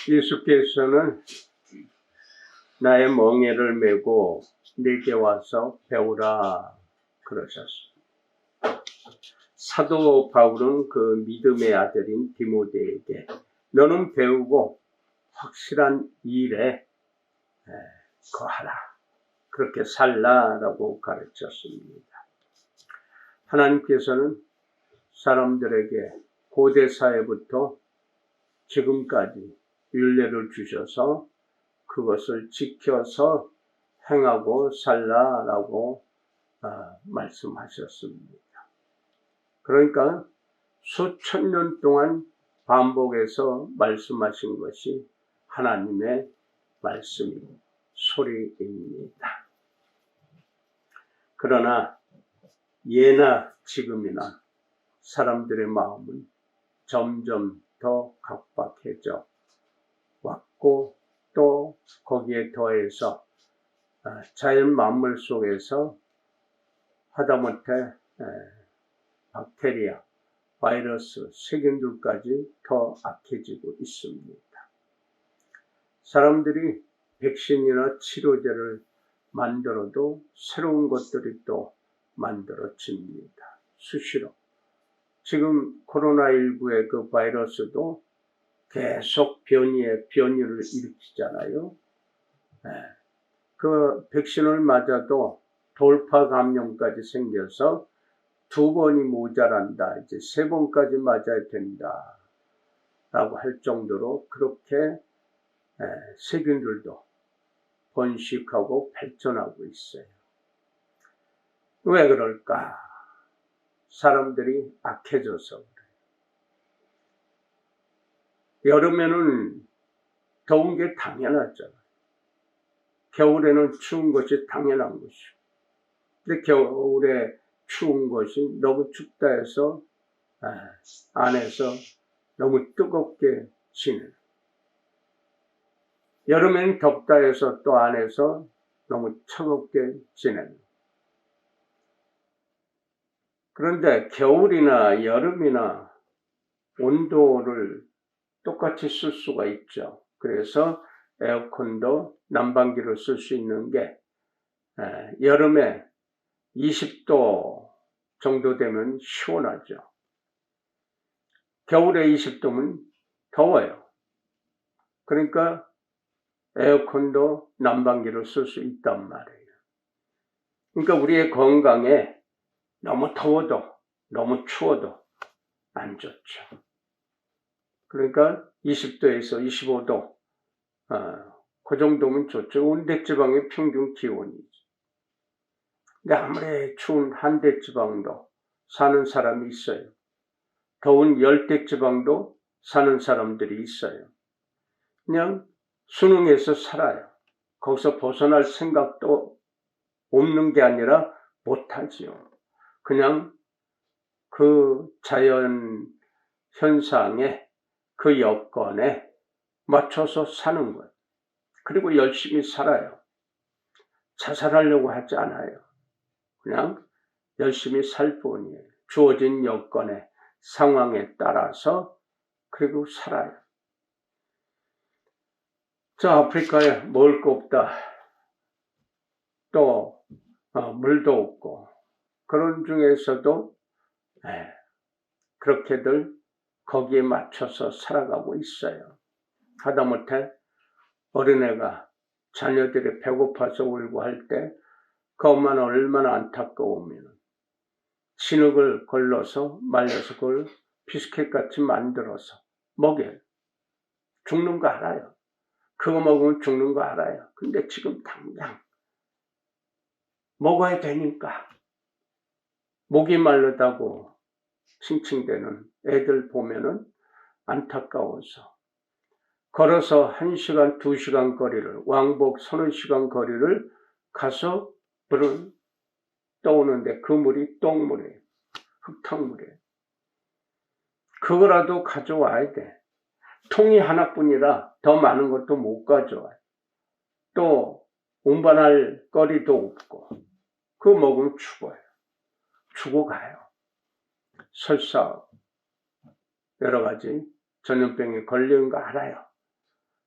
예수께서는 나의 멍에를 메고 내게 와서 배우라 그러셨습니다. 사도 바울은 그 믿음의 아들인 디모데에게 너는 배우고 확실한 일에 거하라, 그렇게 살라라고 가르쳤습니다. 하나님께서는 사람들에게 고대 사회부터 지금까지 율례를 주셔서 그것을 지켜서 행하고 살라라고 말씀하셨습니다. 그러니까 수천 년 동안 반복해서 말씀하신 것이 하나님의 말씀 소리입니다. 그러나 예나 지금이나 사람들의 마음은 점점 더 각박해져 왔고, 또 거기에 더해서 자연 만물 속에서 하다못해 박테리아, 바이러스, 세균들까지 더 악해지고 있습니다. 사람들이 백신이나 치료제를 만들어도 새로운 것들이 또 만들어집니다. 수시로. 지금 코로나19의 그 바이러스도 계속 변이를 일으키잖아요. 그 백신을 맞아도 돌파 감염까지 생겨서 2번이 모자란다, 이제 3번까지 맞아야 된다 라고 할 정도로 그렇게 세균들도 번식하고 발전하고 있어요. 왜 그럴까? 사람들이 악해져서 그래요. 여름에는 더운 게 당연하잖아요. 겨울에는 추운 것이 당연한 것이고, 근데 겨울에 추운 것이 너무 춥다 해서 안에서 너무 뜨겁게 지내요. 여름엔 덥다 해서 또 안에서 너무 차갑게 지내요. 그런데 겨울이나 여름이나 온도를 똑같이 쓸 수가 있죠. 그래서 에어컨도 난방기로 쓸 수 있는 게 여름에 20도 정도 되면 시원하죠. 겨울에 20도면 더워요. 그러니까 에어컨도 난방기로 쓸 수 있단 말이에요. 그러니까 우리의 건강에 너무 더워도 너무 추워도 안 좋죠. 그러니까 20도에서 25도 그 정도면 좋죠. 온대지방의 평균 기온이죠. 근데 아무리 추운 한대지방도 사는 사람이 있어요. 더운 열대지방도 사는 사람들이 있어요. 그냥 순응해서 살아요. 거기서 벗어날 생각도 없는 게 아니라 못하지요. 그냥 그 자연 현상에, 그 여건에 맞춰서 사는 거예요. 그리고 열심히 살아요. 자살하려고 하지 않아요. 그냥 열심히 살 뿐이에요. 주어진 여건에, 상황에 따라서 그리고 살아요. 아프리카에 먹을 거 없다. 또 물도 없고, 그런 중에서도 그렇게들 거기에 맞춰서 살아가고 있어요. 하다못해 어린애가 자녀들이 배고파서 울고 할 때 그 엄마는 얼마나 안타까우면 진흙을 걸러서 말려서 그걸 비스킷같이 만들어서 먹여요. 죽는 거 알아요. 그거 먹으면 죽는 거 알아요. 근데 지금 당장 먹어야 되니까 목이 마르다고 칭칭대는 애들 보면은 안타까워서 걸어서 1시간, 2시간 거리를, 왕복 3-4시간 거리를 가서 물을 떠오는데 그 물이 똥물이에요. 흙탕물이에요. 그거라도 가져와야 돼. 통이 하나뿐이라 더 많은 것도 못 가져와요. 또 운반할 거리도 없고, 그거 먹으면 죽어요. 죽어가요. 설사 여러 가지 전염병에 걸리는 거 알아요.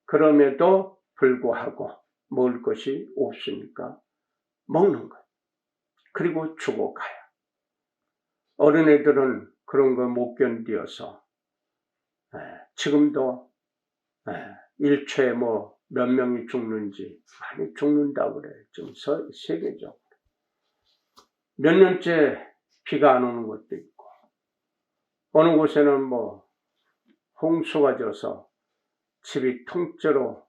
그럼에도 불구하고 먹을 것이 없으니까 먹는 거예요. 그리고 죽어가요. 어린애들은 그런 거 못 견디어서 지금도 일초에 뭐 몇 명이 죽는지 많이 죽는다고 그래요. 지금 세계적으로. 몇 년째 비가 안 오는 것도 있고 어느 곳에는 뭐 홍수가 져서 집이 통째로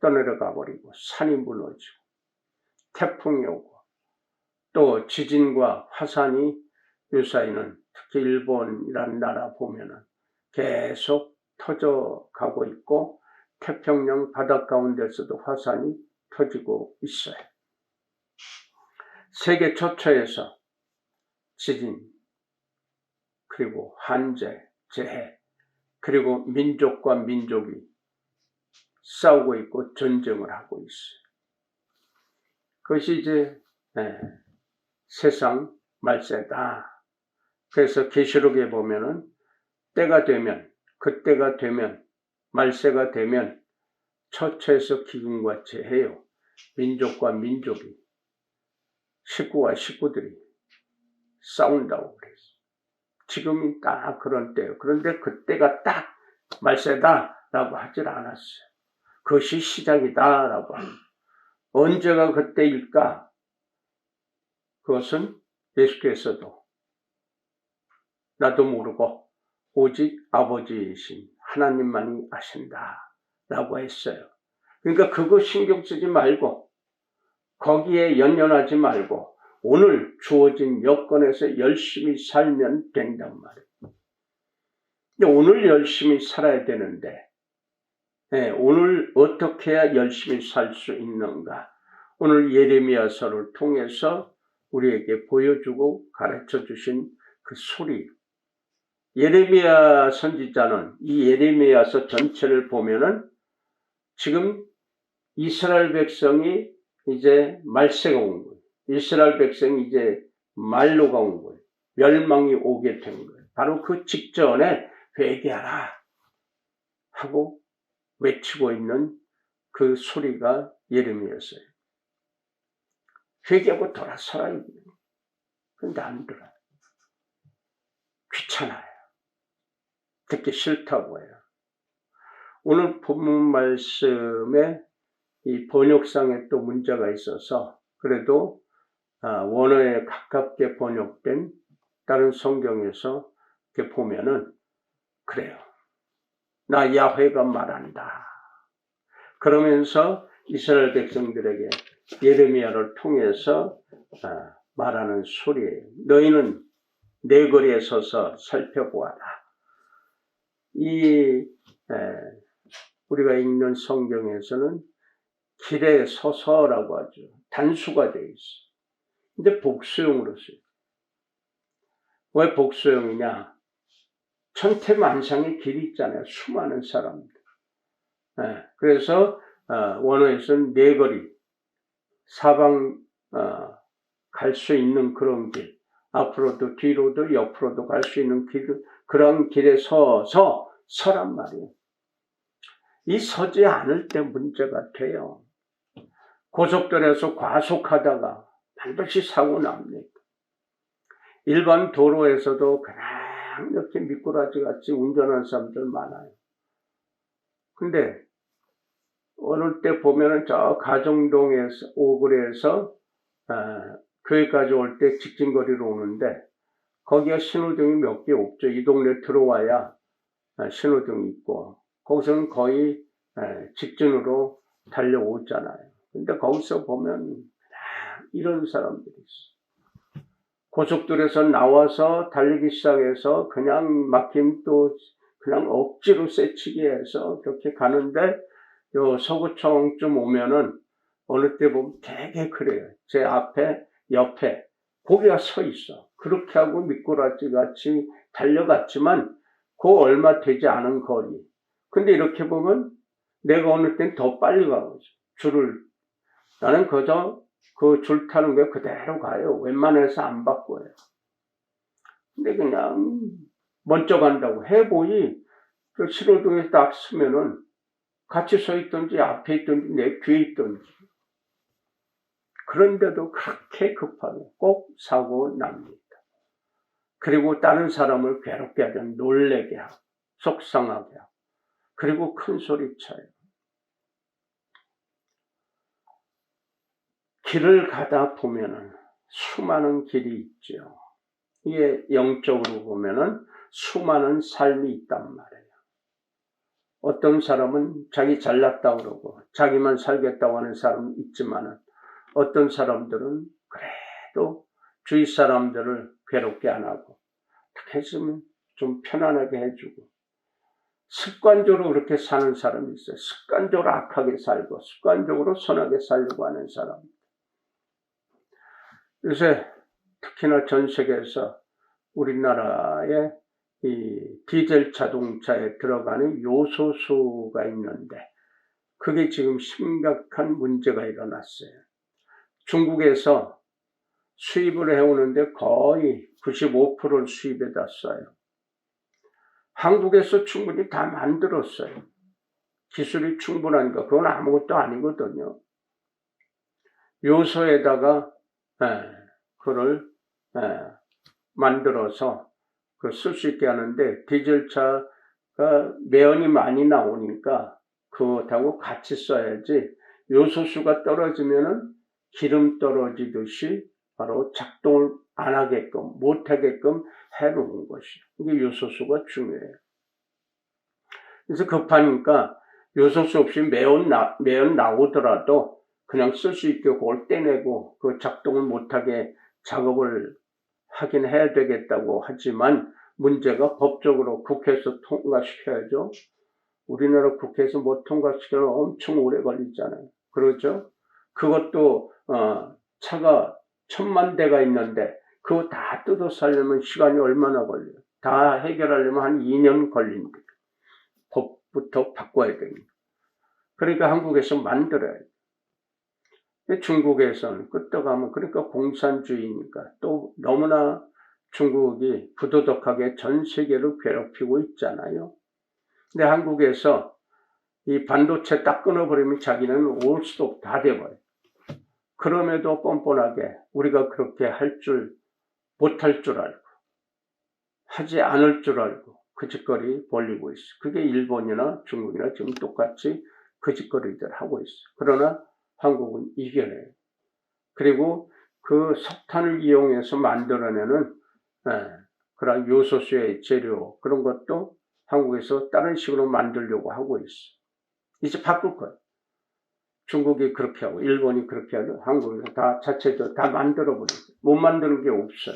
떠내려가 버리고 산이 무너지고 태풍이 오고 또 지진과 화산이 요사이는 특히 일본이라는 나라 보면은 계속 터져가고 있고 태평양 바닷 가운데서도 화산이 터지고 있어요. 세계 처처에서 지진 그리고 한재, 재해 그리고 민족과 민족이 싸우고 있고 전쟁을 하고 있어요. 그것이 이제 세상 말세다. 그래서 계시록에 보면은 때가 되면 그때가 되면 말세가 되면 처처에서 기근과 재해요. 민족과 민족이 식구와 식구들이 싸운다고 그랬어요. 지금이 딱 그런 때예요. 그런데 그때가 딱 말세다라고 하질 않았어요. 그것이 시작이다라고 합니다. 언제가 그때일까? 그것은 예수께서도 나도 모르고 오직 아버지이신 하나님만이 아신다라고 했어요. 그러니까 그거 신경 쓰지 말고 거기에 연연하지 말고 오늘 주어진 여건에서 열심히 살면 된단 말이에요. 근데 오늘 열심히 살아야 되는데 오늘 어떻게 해야 열심히 살 수 있는가? 오늘 예레미야서를 통해서 우리에게 보여주고 가르쳐 주신 그 소리. 예레미야 선지자는 이 예레미야서 전체를 보면은 지금 이스라엘 백성이 이제 말세가 온 거예요. 이스라엘 백성이 이제 말로가 온 거예요. 멸망이 오게 된 거예요. 바로 그 직전에 회개하라 하고 외치고 있는 그 소리가 예레미야서예요. 회개하고 돌아서라. 그런데 안 들어요. 귀찮아요. 듣기 싫다고 해요. 오늘 본문 말씀에 이 번역상에 또 문제가 있어서 그래도 원어에 가깝게 번역된 다른 성경에서 이렇게 보면은 그래요. 나 야훼가 말한다. 그러면서 이스라엘 백성들에게 예레미야를 통해서 말하는 소리예요. 너희는 내 거리에 서서 살펴보아라. 우리가 읽는 성경에서는 길에 서서라고 하죠. 단수가 되어 있어요. 근데 복수형으로 써요. 왜 복수형이냐? 천태만상의 길이 있잖아요. 수많은 사람들. 그래서 원어에서는 네 거리, 사방 갈 수 있는 그런 길, 앞으로도 뒤로도 옆으로도 갈 수 있는 길, 그런 길에 서란 말이에요. 이 서지 않을 때 문제가 돼요. 고속도로에서 과속하다가 반드시 사고 납니다. 일반 도로에서도 그냥 이렇게 미꾸라지 같이 운전하는 사람들 많아요. 근데 어느 때 보면은 저 가정동에서 오거리에서 교회까지 올 때 직진거리로 오는데 거기가 신호등이 몇 개 없죠. 이 동네 들어와야 신호등이 있고 거기서는 거의 직진으로 달려오잖아요. 근데 거기서 보면 이런 사람들이 있어요. 고속도로에서 나와서 달리기 시작해서 그냥 막힘 또 그냥 억지로 세치기 해서 그렇게 가는데 요 서구청쯤 오면은 어느 때 보면 되게 그래요. 제 앞에 옆에 거기가 서 있어. 그렇게 하고 미꾸라지 같이 달려갔지만 그 얼마 되지 않은 거리. 근데 이렇게 보면 내가 어느 땐 더 빨리 가거든. 나는 그저 그 줄 타는 게 그대로 가요. 웬만해서 안 바꿔요. 근데 그냥 먼저 간다고 해보이 그 신호등에 딱 서면은 같이 서 있든지 앞에 있든지 내 뒤에 있든지. 그런데도 그렇게 급하게 꼭 사고 납니다. 그리고 다른 사람을 괴롭게 하든 놀래게 하고 속상하게 하고 그리고 큰 소리 쳐요. 길을 가다 보면은 수많은 길이 있죠. 이게 영적으로 보면은 수많은 삶이 있단 말이에요. 어떤 사람은 자기 잘났다고 그러고 자기만 살겠다고 하는 사람이 있지만은 어떤 사람들은 그래도 주위 사람들을 괴롭게 안 하고 어떻게 했으면 좀 편안하게 해주고 습관적으로 그렇게 사는 사람이 있어요. 습관적으로 악하게 살고 습관적으로 선하게 살려고 하는 사람. 요새 특히나 전 세계에서 우리나라에 이 디젤 자동차에 들어가는 요소수가 있는데 그게 지금 심각한 문제가 일어났어요. 중국에서 수입을 해오는데 거의 95%를 수입에다 써요. 한국에서 충분히 다 만들었어요. 기술이 충분하니까 그건 아무것도 아니거든요. 요소에다가 그걸 만들어서 쓸 수 있게 하는데 디젤차가 매연이 많이 나오니까 그것하고 같이 써야지 요소수가 떨어지면은 기름 떨어지듯이 바로 작동을 안 하게끔 못하게끔 해놓은 것이에요. 이게 요소수가 중요해요. 그래서 급하니까 요소수 없이 매연 나오더라도 그냥 쓸 수 있게 그걸 떼내고 그 작동을 못하게 작업을 하긴 해야 되겠다고 하지만 문제가 법적으로 국회에서 통과시켜야죠. 우리나라 국회에서 뭐 통과시키면 엄청 오래 걸리잖아요. 그렇죠? 그것도 차가 1000만 대가 있는데 그거 다 뜯어 살려면 시간이 얼마나 걸려요? 다 해결하려면 한 2년 걸린대요. 법부터 바꿔야 됩니다. 그러니까 한국에서 만들어야 돼요. 중국에서는 끄떡하면 그러니까 공산주의니까 또 너무나 중국이 부도덕하게 전 세계를 괴롭히고 있잖아요. 근데 한국에서 이 반도체 딱 끊어버리면 자기는 올 수도 다 돼버려요. 그럼에도 뻔뻔하게 우리가 그렇게 못할 줄 알고 하지 않을 줄 알고 그 짓거리 벌리고 있어요. 그게 일본이나 중국이나 지금 똑같이 그 짓거리들 하고 있어요. 그러나 한국은 이겨내요. 그리고 그 석탄을 이용해서 만들어내는 그런 요소수의 재료 그런 것도 한국에서 다른 식으로 만들려고 하고 있어요. 이제 바꿀 거예요. 중국이 그렇게 하고 일본이 그렇게 하고 한국에서 다 자체적으로 다 만들어버려요. 못 만드는 게 없어요.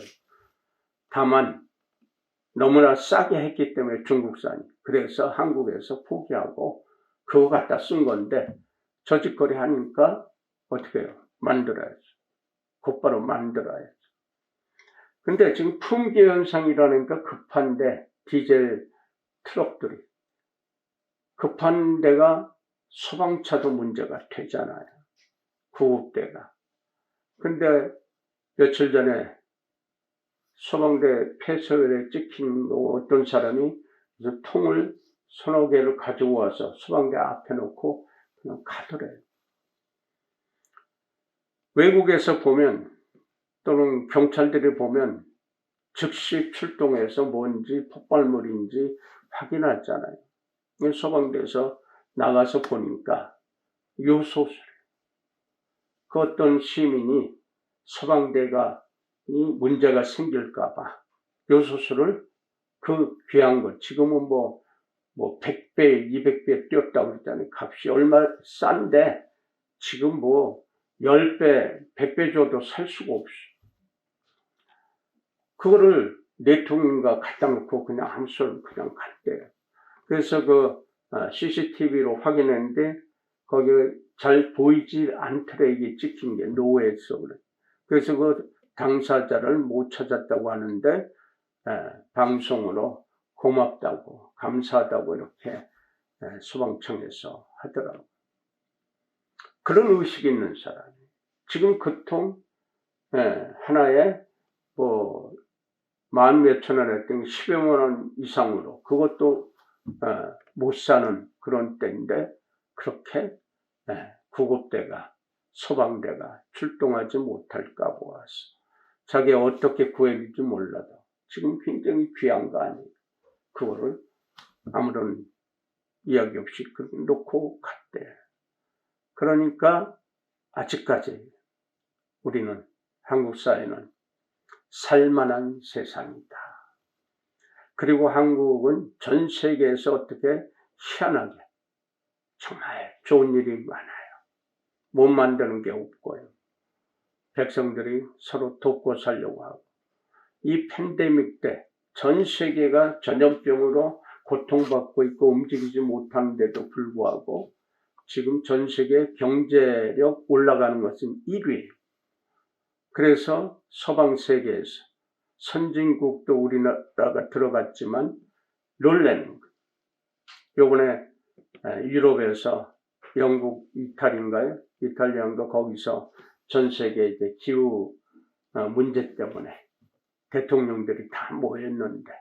다만 너무나 싸게 했기 때문에 중국산이. 그래서 한국에서 포기하고 그거 갖다 쓴 건데 저 짓거리 하니까 어떻게 해요? 만들어야죠. 곧바로 만들어야죠. 근데 지금 품귀 현상이라니까 급한데 디젤 트럭들이 급한 데가 소방차도 문제가 되잖아요. 구급대가. 근데 며칠 전에 소방대 폐쇄율에 찍힌 어떤 사람이 통을 서너 개를 가지고 와서 소방대 앞에 놓고 그냥 가더래요. 외국에서 보면 또는 경찰들이 보면 즉시 출동해서 뭔지 폭발물인지 확인하잖아요. 소방대에서 나가서 보니까 요소수. 그 어떤 시민이 소방대가 이 문제가 생길까봐 요소수를 그 귀한 것, 지금은 뭐 100배, 200배 뛰었다고 그랬잖아요. 값이 얼마 싼데 지금 10배, 100배 줘도 살 수가 없어. 그거를 내통인가 갖다 놓고 그냥 함수를 그냥 갔대요. 그래서 CCTV로 확인했는데 거기 잘 보이지 않더래. 이게 찍힌 게 노예에서 그래. 그래서 그 당사자를 못 찾았다고 하는데 방송으로 고맙다고 감사하다고 이렇게 소방청에서 하더라고요. 그런 의식이 있는 사람이 지금 그 통 하나에 만 몇천 원 했더니 10여만 원 이상으로 그것도 못 사는 그런 때인데 그렇게 구급대가 소방대가 출동하지 못할까 보아서 자기가 어떻게 구해줄지 몰라도 지금 굉장히 귀한 거 아니에요. 그거를 아무런 이야기 없이 놓고 갔대. 그러니까 아직까지 우리는 한국 사회는 살만한 세상이다. 그리고 한국은 전 세계에서 어떻게 희한하게 정말 좋은 일이 많아요. 못 만드는 게 없고요. 백성들이 서로 돕고 살려고 하고 이 팬데믹 때 전 세계가 전염병으로 고통받고 있고 움직이지 못하는데도 불구하고 지금 전 세계 경제력 올라가는 것은 1위예요. 그래서 서방 세계에서 선진국도 우리나라가 들어갔지만 놀라는 거예요. 요번에 유럽에서 영국, 이탈리아인가요? 이탈리아인가 거기서 전 세계 이제 기후 문제 때문에 대통령들이 다 모였는데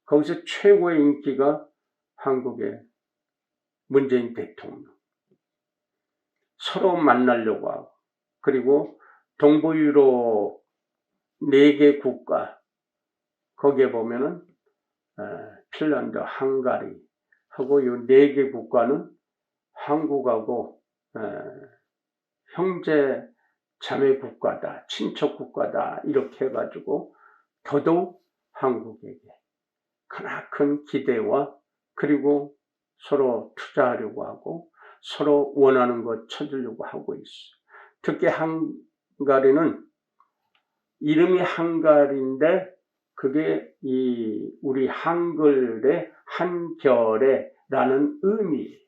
거기서 최고의 인기가 한국의 문재인 대통령. 서로 만나려고 하고 그리고 동부유럽 4개 국가 거기에 보면은 핀란드, 헝가리 하고 이 4개 국가는 한국하고 형제 자매 국가다, 친척 국가다 이렇게 해가지고 더더욱 한국에게 크나큰 기대와 그리고 서로 투자하려고 하고 서로 원하는 것 찾으려고 하고 있어. 특히 헝가리는 이름이 헝가리인데 그게 우리 한글의 한겨레라는 의미예요.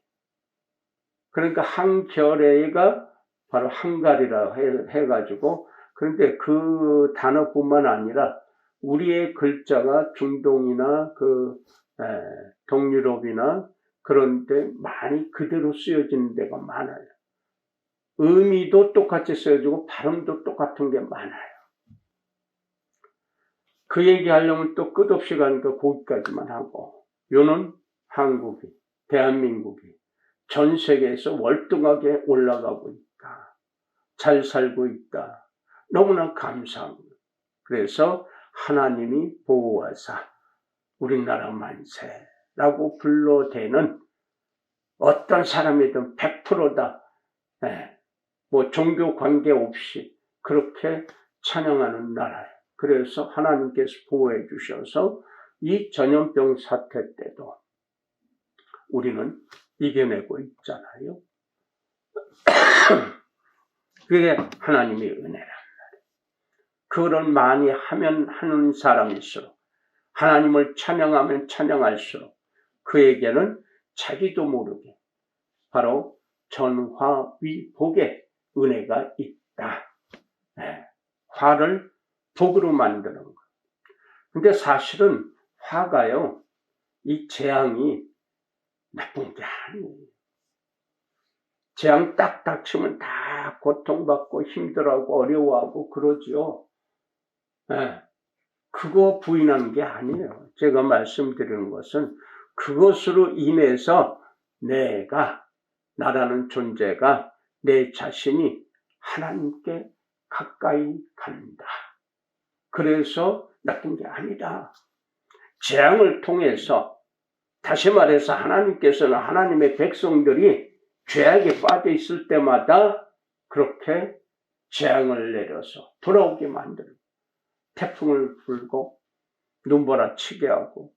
그러니까 한겨레가 바로 헝가리라 해가지고 그런데 그 단어뿐만 아니라 우리의 글자가 중동이나 동유럽이나 그런 데 많이 그대로 쓰여지는 데가 많아요. 의미도 똑같이 쓰여지고 발음도 똑같은 게 많아요. 그 얘기하려면 또 끝없이 가니까 거기까지만 하고 요는 한국이, 대한민국이 전 세계에서 월등하게 올라가고 있다. 잘 살고 있다. 너무나 감사합니다. 그래서 하나님이 보호하사 우리나라 만세라고 불러대는 어떤 사람이든 100%다. 뭐 종교 관계없이 그렇게 찬양하는 나라예요. 그래서 하나님께서 보호해 주셔서 이 전염병 사태 때도 우리는 이겨내고 있잖아요. 그게 하나님의 은혜란 말이에요. 그걸 많이 하는 사람일수록 하나님을 찬양하면 찬양할수록 그에게는 자기도 모르게 바로 전화위복의 은혜가 있다. 화를 복으로 만드는 것. 근데 사실은 화가요, 이 재앙이 나쁜 게 아니에요. 재앙 딱 닥치면 다 고통받고 힘들어하고 어려워하고 그러죠. 그거 부인하는 게 아니에요. 제가 말씀드리는 것은 그것으로 인해서 나라는 존재가 내 자신이 하나님께 가까이 간다. 그래서 나쁜 게 아니다. 재앙을 통해서 다시 말해서 하나님께서는 하나님의 백성들이 죄악에 빠져 있을 때마다 그렇게 재앙을 내려서 돌아오게 만드는 태풍을 불고 눈보라 치게 하고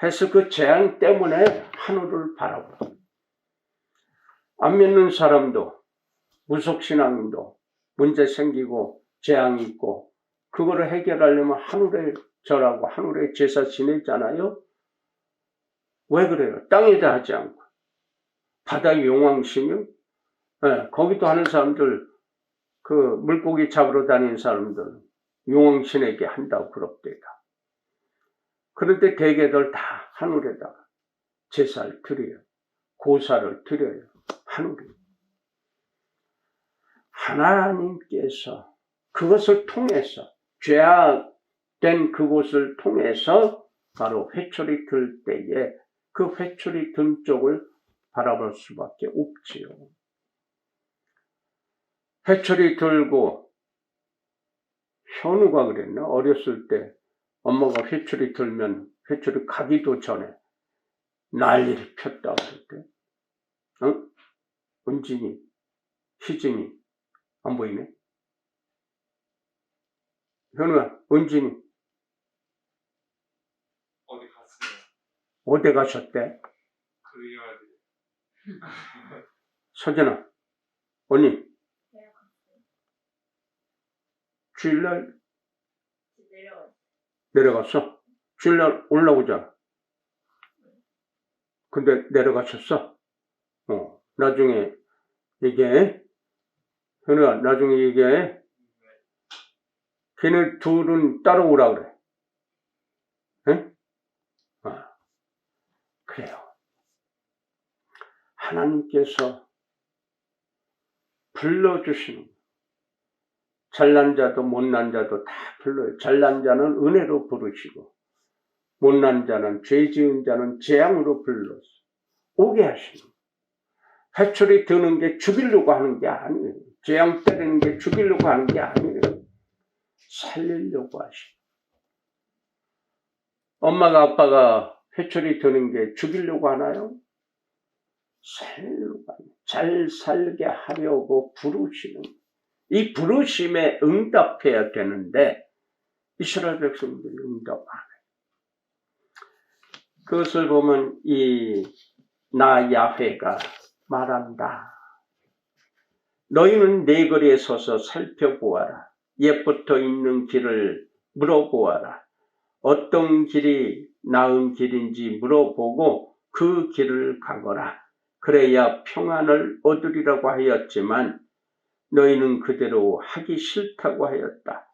해서 그 재앙 때문에 하늘을 바라보고 안 믿는 사람도 무속신앙도 문제 생기고 재앙이 있고 그거를 해결하려면 하늘에 절하고 하늘에 제사 지내잖아요. 왜 그래요? 땅에다 하지 않고 바다의 용왕신이요? 거기도 하는 사람들 그 물고기 잡으러 다니는 사람들 용왕신에게 한다고 그럽대다. 그런데 대개들 다 하늘에다가 제사를 드려요. 고사를 드려요. 하늘에. 하나님께서 그것을 통해서 죄악된 그곳을 통해서 바로 회초리 들 때에 그 회초리 든 쪽을 바라볼 수밖에 없지요. 회초리 들고, 현우가 그랬나? 어렸을 때 엄마가 회초리 들면 회초리 가기도 전에 난리를 폈다 그럴 때, 응? 은진이, 희진이, 안 보이네? 현우야, 은진이. 어디 갔어요? 어디 가셨대? 그래야 돼. 서진아, 언니. 주일날 내려갔어? 주일날 올라오자. 근데 내려가셨어? 나중에 얘기해. 현우야, 나중에 얘기해. 걔네 둘은 따라오라 그래. 응? 그래요. 하나님께서 불러주시는, 잘난 자도 못난 자도 다 불러요. 잘난 자는 은혜로 부르시고, 못난 자는, 죄 지은 자는 재앙으로 불러서 오게 하시는. 회초리 드는 게 죽이려고 하는 게 아니에요. 재앙 때리는 게 죽이려고 하는 게 아니에요. 살리려고 하시는. 엄마가 아빠가 회초리 드는 게 죽이려고 하나요? 살려고 하나요? 잘 살게 하려고 부르시는. 이 부르심에 응답해야 되는데 이스라엘 백성들이 응답 안 해요. 그것을 보면 나 야훼가 말한다. 너희는 내 거리에 서서 살펴보아라. 옛부터 있는 길을 물어보아라. 어떤 길이 나은 길인지 물어보고 그 길을 가거라. 그래야 평안을 얻으리라고 하였지만 너희는 그대로 하기 싫다고 하였다.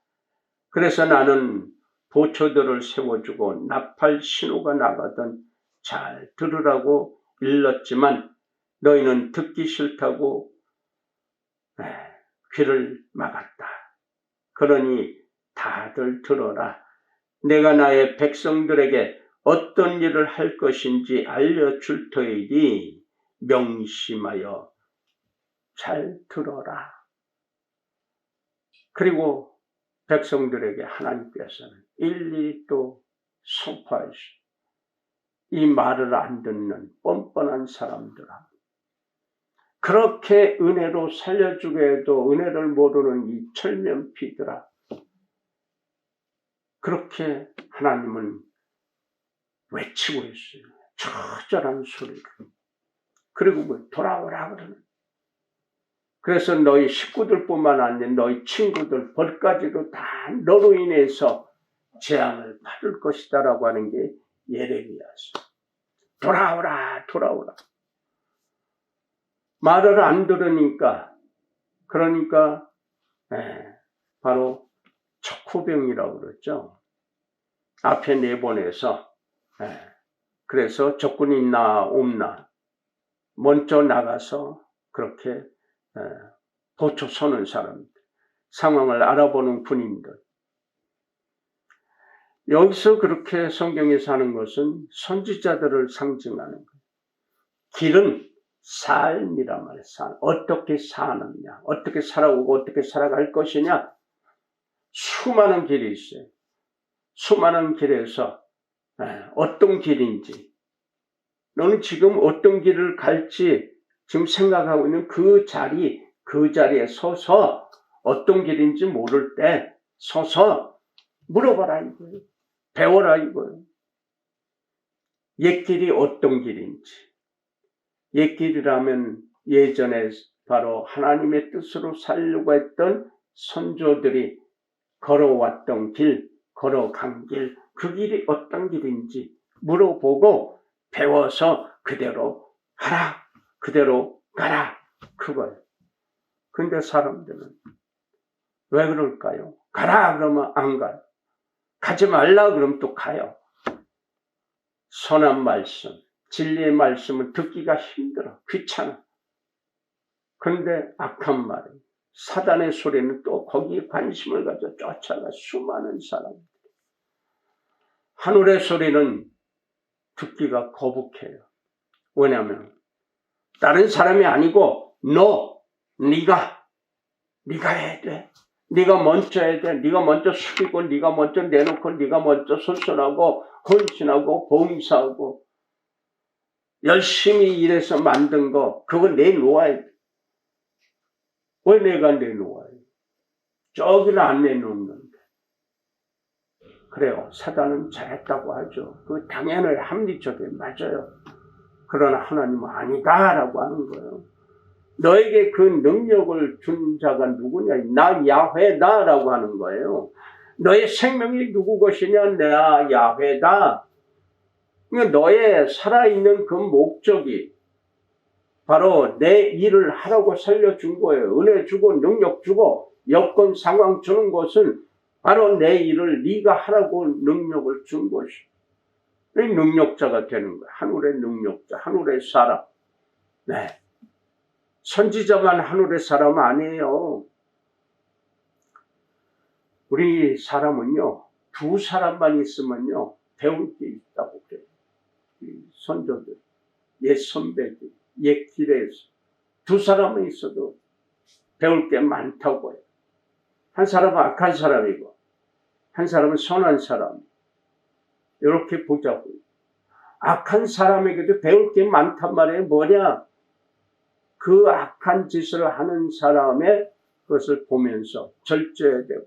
그래서 나는 보초들을 세워주고 나팔 신호가 나가던 잘 들으라고 일렀지만 너희는 듣기 싫다고 귀를 막았다. 그러니 다들 들어라. 내가 나의 백성들에게 어떤 일을 할 것인지 알려줄 터이니 명심하여 잘 들어라. 그리고 백성들에게 하나님께서는 일일이 또 선포하시고 이 말을 안 듣는 뻔뻔한 사람들아, 그렇게 은혜로 살려주게 해도 은혜를 모르는 이 철면피들아, 그렇게 하나님은 외치고 있어요. 처절한 소리를. 그리고 뭐 돌아오라 그러는. 그래서 너희 식구들뿐만 아니라 너희 친구들 벌까지도 다 너로 인해서 재앙을 받을 것이다라고 하는 게 예레미야서. 돌아오라, 돌아오라. 말을 안 들으니까, 그러니까 바로 척후병이라고 그랬죠. 앞에 내보내서 그래서 적군이 있나 없나 먼저 나가서 그렇게 보초 서는 사람들, 상황을 알아보는 군인들. 여기서 그렇게 성경에서 하는 것은 선지자들을 상징하는 거예요. 길은 삶이란 말이에요. 어떻게 사느냐, 어떻게 살아오고 어떻게 살아갈 것이냐. 수많은 길이 있어요. 수많은 길에서 어떤 길인지, 너는 지금 어떤 길을 갈지 지금 생각하고 있는 그 자리에 서서 어떤 길인지 모를 때 서서 물어봐라 이거예요. 배워라 이거예요. 옛길이 어떤 길인지. 옛길이라면 예전에 바로 하나님의 뜻으로 살려고 했던 선조들이 걸어왔던 길, 걸어간 길, 그 길이 어떤 길인지 물어보고 배워서 그대로 하라, 그대로 가라, 그거예요. 근데 사람들은 왜 그럴까요? 가라 그러면 안 가요. 가지 말라 그러면 또 가요. 선한 말씀, 진리의 말씀을 듣기가 힘들어, 귀찮아. 그런데 악한 말은, 사단의 소리는 또 거기에 관심을 가져 쫓아가 수많은 사람들. 하늘의 소리는 듣기가 거북해요. 왜냐하면 다른 사람이 아니고 네가 해야 돼. 네가 먼저 해야 돼. 네가 먼저 숙이고 네가 먼저 내놓고 네가 먼저 선선하고 헌신하고 봉사하고 열심히 일해서 만든 거 그거 내놓아야 돼. 왜 내가 내놓아요? 저기는 안 내놓는데. 그래요. 사단은 잘했다고 하죠. 그 당연히 합리적이에요. 맞아요. 그러나 하나님은 아니다라고 하는 거예요. 너에게 그 능력을 준 자가 누구냐? 나 야훼다라고 하는 거예요. 너의 생명이 누구 것이냐? 나 야훼다. 그러니까 너의 살아있는 그 목적이 바로 내 일을 하라고 살려준 거예요. 은혜 주고 능력 주고 여건 상황 주는 것은 바로 내 일을 네가 하라고 능력을 준 것이에요. 능력자가 되는 거예요. 하늘의 능력자, 하늘의 사람. 네. 선지자만 하늘의 사람 아니에요. 우리 사람은요, 두 사람만 있으면요, 배울 게 있다고 그래요. 선조들, 옛 선배들, 옛 길에서 두 사람은 있어도 배울 게 많다고 해요. 한 사람은 악한 사람이고, 한 사람은 선한 사람. 이렇게 보자고요. 악한 사람에게도 배울 게 많단 말이에요. 뭐냐? 그 악한 짓을 하는 사람의 것을 보면서 절제해야 되고,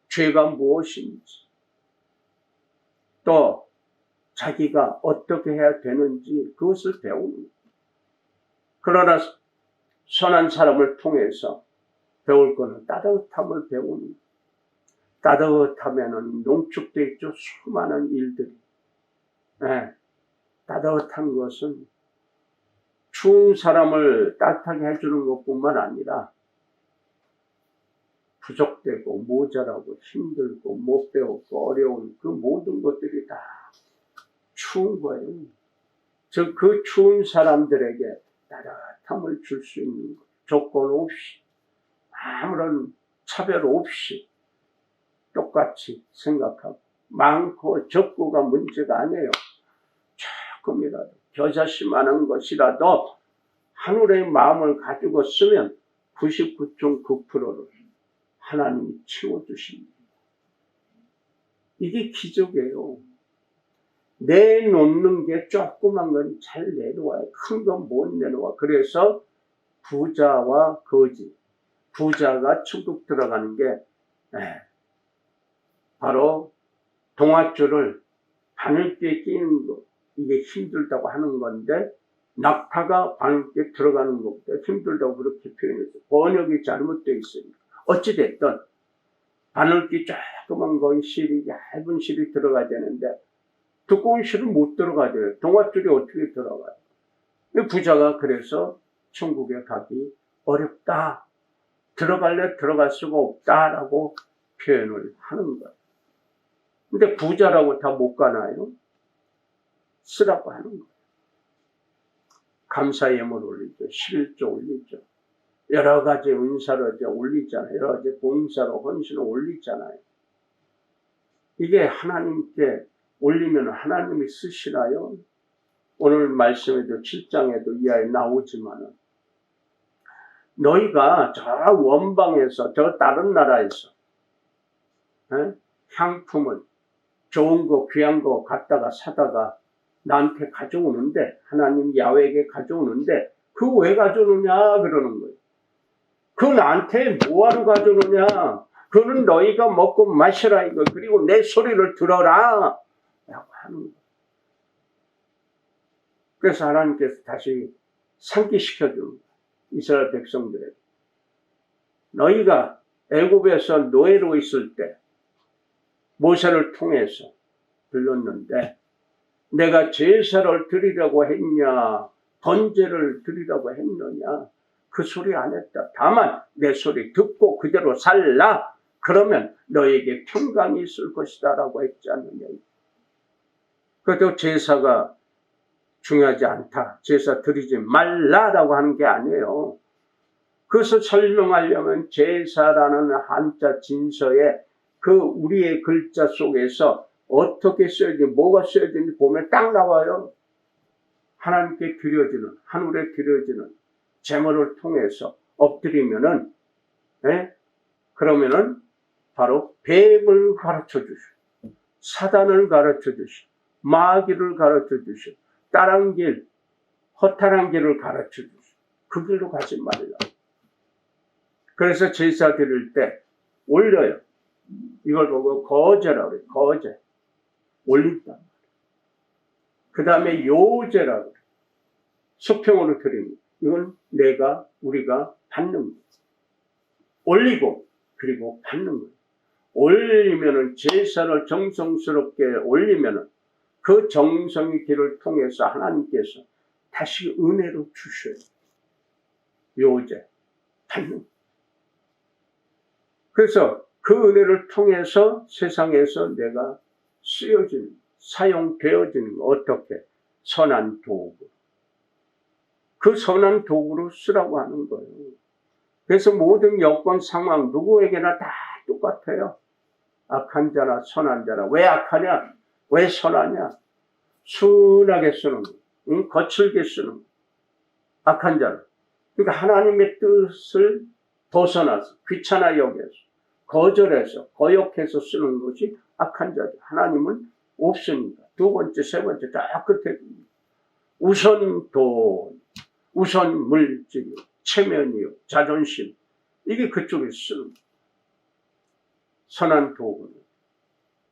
죄가 무엇인지, 또 자기가 어떻게 해야 되는지 그것을 배우는 거예요. 그러나 선한 사람을 통해서 배울 것은 따뜻함을 배우는 거예요. 따뜻하면은 농축되어 있죠. 수많은 일들이. 네. 따뜻한 것은 추운 사람을 따뜻하게 해주는 것뿐만 아니라 부족되고 모자라고 힘들고 못 배웠고 어려운 그 모든 것들이 다 추운 거예요. 즉 그 추운 사람들에게 따뜻함을 줄 수 있는 것. 조건 없이 아무런 차별 없이 똑같이 생각하고 많고 적고가 문제가 아니에요. 조금이라도 겨자씨만한 것이라도 하늘의 마음을 가지고 쓰면 99.9%를 하나님이 채워주십니다. 이게 기적이에요. 내놓는 게 조그만 건 잘 내놓아요. 큰 건 못 내놓아. 그래서 부자와 거지, 부자가 천국 들어가는 게 바로 동아줄을 바늘귀에 끼는 거, 이게 힘들다고 하는 건데 낙타가 바늘귀에 들어가는 것보다 힘들다고 그렇게 표현했어요. 번역이 잘못되어 있으니까. 어찌됐든 바늘귀 조그만 거의 실이, 얇은 실이 들어가야 되는데 두꺼운 실은 못 들어가요. 동아줄이 어떻게 들어가요? 부자가 그래서 천국에 가기 어렵다. 들어갈래 들어갈 수가 없다라고 표현을 하는 거예요. 근데 부자라고 다 못 가나요? 쓰라고 하는 거예요. 감사 예물 올리죠. 11조 올리죠. 여러 가지 은사로 올리잖아요. 여러 가지 봉사로 헌신을 올리잖아요. 이게 하나님께 올리면 하나님이 쓰시나요? 오늘 말씀에도 7장에도 이하에 나오지만은 너희가 저 원방에서 저 다른 나라에서 향품을 좋은 거 귀한 거 갖다가 사다가 나한테 가져오는데 하나님 야훼에게 가져오는데 그거 왜 가져오느냐 그러는 거예요. 그거 나한테 뭐하러 가져오느냐. 그거는 너희가 먹고 마시라 이거. 그리고 내 소리를 들어라 라고 하는 거예요. 그래서 하나님께서 다시 상기시켜주는 거예요. 이스라엘 백성들에게. 너희가 애굽에서 노예로 있을 때 모세를 통해서 들렀는데 내가 제사를 드리라고 했냐 번제를 드리라고 했느냐 그 소리 안 했다. 다만 내 소리 듣고 그대로 살라. 그러면 너에게 평강이 있을 것이다 라고 했지 않느냐. 그래도 제사가 중요하지 않다. 제사 드리지 말라라고 하는 게 아니에요. 그것을 설명하려면 제사라는 한자 진서에 그 우리의 글자 속에서 어떻게 써야 되는지 뭐가 써야 되는지 보면 딱 나와요. 하나님께 드려지는, 하늘에 드려지는 제물을 통해서 엎드리면은, 예? 그러면은 바로 뱀을 가르쳐 주시고, 사단을 가르쳐 주시고, 마귀를 가르쳐 주시고, 다른 길, 허탈한 길을 가르쳐 주시고, 그 길로 가지 말라. 그래서 제사 드릴 때 올려요. 이걸 보고 거제라고 그래요. 거제. 올린단 말이에요. 그 다음에 요제라고 그래요. 수평으로 드립니다. 이건 우리가 받는 거예요. 올리고, 그리고 받는 거예요. 올리면은, 제사를 정성스럽게 올리면은, 그 정성의 길을 통해서 하나님께서 다시 은혜로 주셔요. 요제. 받는 거예요. 그래서 그 은혜를 통해서 세상에서 내가 쓰여지는, 사용되어지는 거, 어떻게? 선한 도구. 그 선한 도구로 쓰라고 하는 거예요. 그래서 모든 여건, 상황, 누구에게나 다 똑같아요. 악한 자나 선한 자나. 왜 악하냐? 왜 선하냐? 순하게 쓰는 거. 응? 거칠게 쓰는 거. 악한 자는. 그러니까 하나님의 뜻을 벗어나서, 귀찮아 여겨서, 거절해서, 거역해서 쓰는 것이 악한 자죠. 하나님은 없으니까. 두 번째, 세 번째, 다 끝에 우선 돈, 우선 물질이요, 체면이요, 자존심. 이게 그쪽에 쓰는 거예요. 선한 도구는.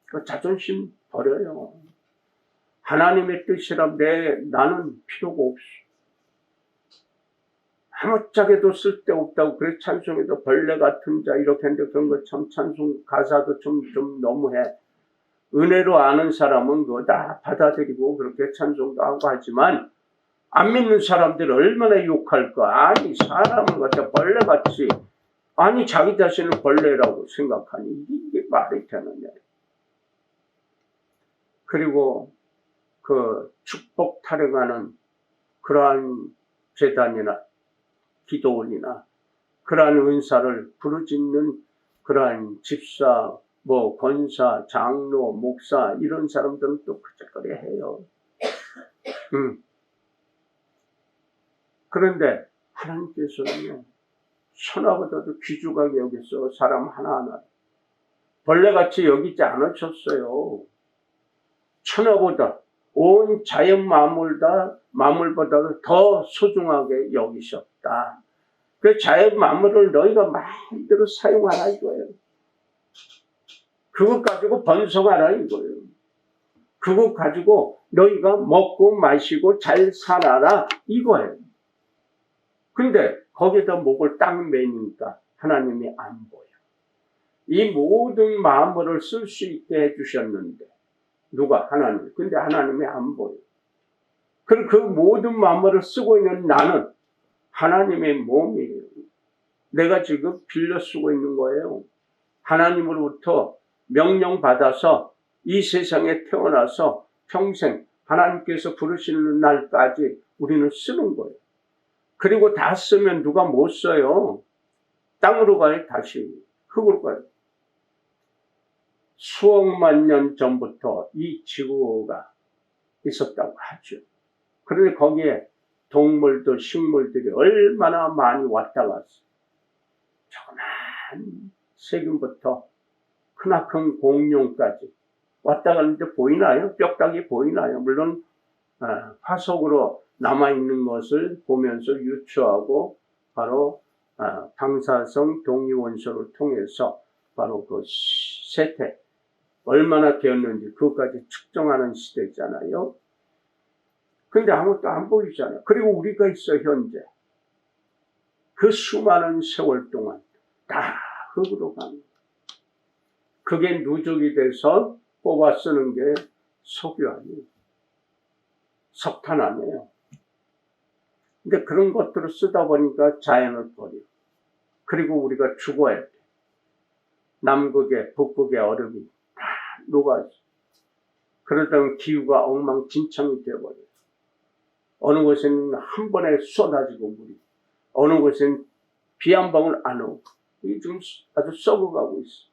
그 자존심 버려요. 하나님의 뜻이라 나는 필요가 없어. 아무짝에도 쓸데없다고 그래 찬송에도 벌레 같은 자 이렇게 했는데 그런 거 참 찬송 가사도 좀 너무해. 은혜로 아는 사람은 그거 다 받아들이고 그렇게 찬송도 하고 하지만 안 믿는 사람들 얼마나 욕할까. 아니 사람을 갖다 벌레같이, 아니 자기 자신을 벌레라고 생각하니 이게 말이 되느냐. 그리고 그 축복 타령하는 그러한 제단이나 기도원이나 그러한 은사를 부르짖는 그러한 집사, 권사, 장로, 목사 이런 사람들은 또 그저거리 해요. 그런데 하나님께서는요, 천하보다도 귀중하게 여기서 사람 하나하나 벌레같이 여기지 않으셨어요. 천하보다 온 자연 만물보다도 더 소중하게 여기셨다. 그 자연 만물을 너희가 마음대로 사용하라 이거예요. 그것 가지고 번성하라 이거예요. 그것 가지고 너희가 먹고 마시고 잘 살아라 이거예요. 근데 거기다 목을 딱 매니까 하나님이 안 보여. 이 모든 만물을 쓸 수 있게 해주셨는데 누가? 하나님. 근데 하나님이 안 보여. 그럼 그 모든 만물을 쓰고 있는 나는 하나님의 몸이에요. 내가 지금 빌려 쓰고 있는 거예요. 하나님으로부터 명령받아서 이 세상에 태어나서 평생 하나님께서 부르시는 날까지 우리는 쓰는 거예요. 그리고 다 쓰면 누가 못 써요. 땅으로 가요. 다시 흙으로 가요. 수억만 년 전부터 이 지구가 있었다고 하죠. 그런데 거기에 동물들, 식물들이 얼마나 많이 왔다 갔어. 조그만 세균부터 크나큰 공룡까지 왔다 가는데 보이나요? 뼈다귀 보이나요? 물론 화석으로 남아있는 것을 보면서 유추하고 바로 방사성 동위원소를 통해서 바로 그 세태 얼마나 되었는지 그것까지 측정하는 시대잖아요. 근데 아무것도 안 보이잖아요. 그리고 우리가 있어 현재. 그 수많은 세월 동안 다 흙으로 갑니다. 그게 누적이 돼서 뽑아 쓰는 게 석유 아니에요. 석탄 아니에요. 근데 그런 것들을 쓰다 보니까 자연을 버려. 그리고 우리가 죽어야 돼. 남극에 북극의 얼음이 다 녹아있어. 그러다가 기후가 엉망진창이 되어버려요. 어느 곳에는 한 번에 쏟아지고 물이, 어느 곳에는 비 한 방울 안 오고, 이게 지금 아주 썩어가고 있어.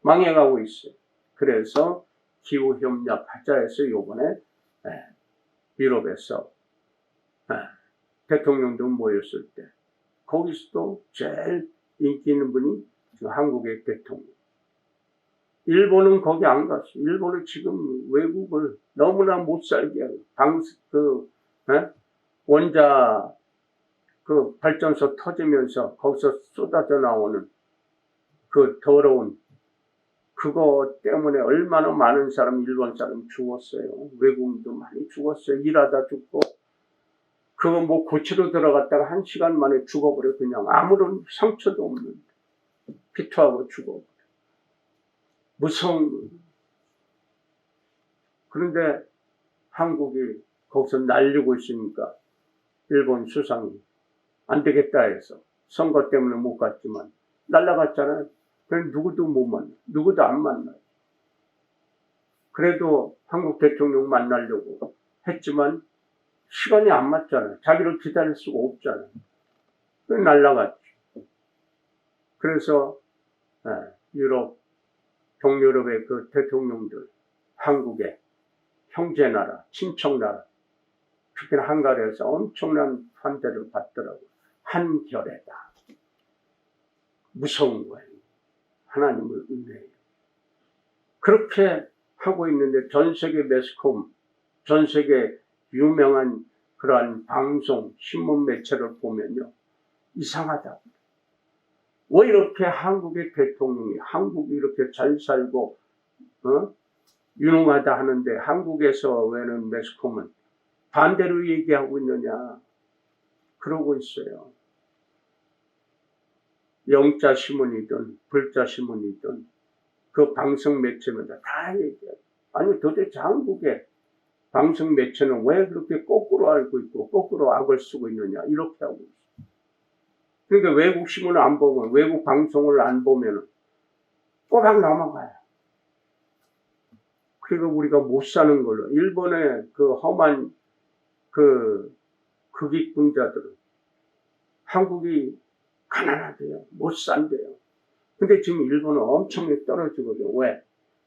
망해가고 있어요. 그래서 기후협력 하자 해서 요번에 유럽에서 대통령도 모였을 때 거기서도 제일 인기 있는 분이 지금 한국의 대통령. 일본은 거기 안 갔어. 일본은 지금 외국을 너무나 못 살게 하고 원자 그 발전소 터지면서 거기서 쏟아져 나오는 그 더러운 그거 때문에 얼마나 많은 사람, 일본 사람 죽었어요. 외국인도 많이 죽었어요. 일하다 죽고. 그거 뭐 고치러 들어갔다가 1시간 만에 죽어버려. 그냥 아무런 상처도 없는데. 피투하고 죽어버려. 무서운 거예요. 그런데 한국이 거기서 날리고 있으니까 일본 수상이 안 되겠다 해서 선거 때문에 못 갔지만 날라갔잖아요. 그래서 누구도 못 만나. 누구도 안 만나요. 그래도 한국 대통령 만나려고 했지만 시간이 안 맞잖아요. 자기를 기다릴 수가 없잖아요. 그래서 날라갔죠. 그래서 유럽, 동유럽의 그 대통령들, 한국의 형제나라, 친척나라, 특히나 한가리에서 엄청난 환대를 받더라고요. 한결에다. 무서운 거예요. 하나님의 은혜예요. 그렇게 하고 있는데 전 세계 매스컴, 전 세계 유명한 그러한 방송, 신문 매체를 보면요. 이상하다고. 왜 이렇게 한국의 대통령이 한국이 이렇게 잘 살고 유능하다 하는데 한국에서 왜는 매스컴은 반대로 얘기하고 있느냐. 그러고 있어요. 영자 신문이든 불자 신문이든 그 방송 매체마다 다 얘기해요. 아니 도대체 한국의 방송 매체는 왜 그렇게 거꾸로 알고 있고 거꾸로 악을 쓰고 있느냐 이렇게 하고 있어요. 그러니까 외국 신문을 안 보면 외국 방송을 안 보면 꼬박 넘어가요. 그리고 우리가 못 사는 걸로 일본의 그 험한 그 극익분자들은 한국이 가난하대요. 못 산대요. 근데 지금 일본은 엄청나게 떨어지거든요. 왜?